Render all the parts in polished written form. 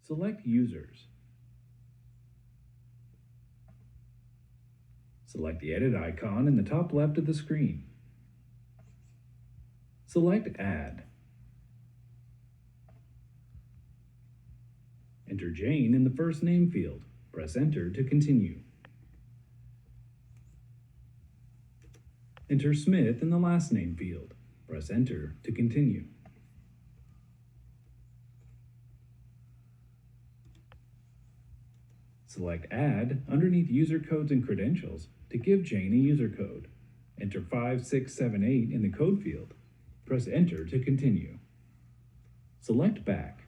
Select Users. Select the edit icon in the top left of the screen. Select Add. Enter Jane in the first name field. Press Enter to continue. Enter Smith in the last name field. Press Enter to continue. Select Add underneath User Codes and Credentials to give Jane a user code. Enter 5678 in the code field. Press Enter to continue. Select Back.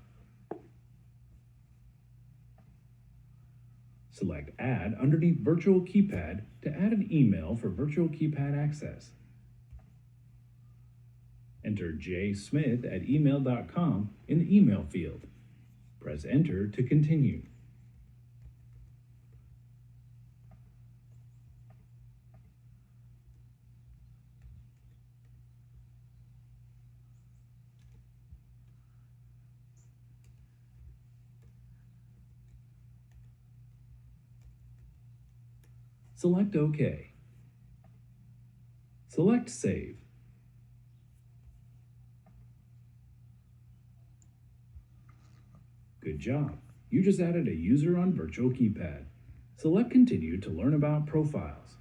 Select Add underneath Virtual Keypad to add an email for Virtual Keypad access. Enter jsmith@email.com in the email field. Press Enter to continue. Select OK. Select Save. Good job. You just added a user on Virtual Keypad. Select Continue to learn about profiles.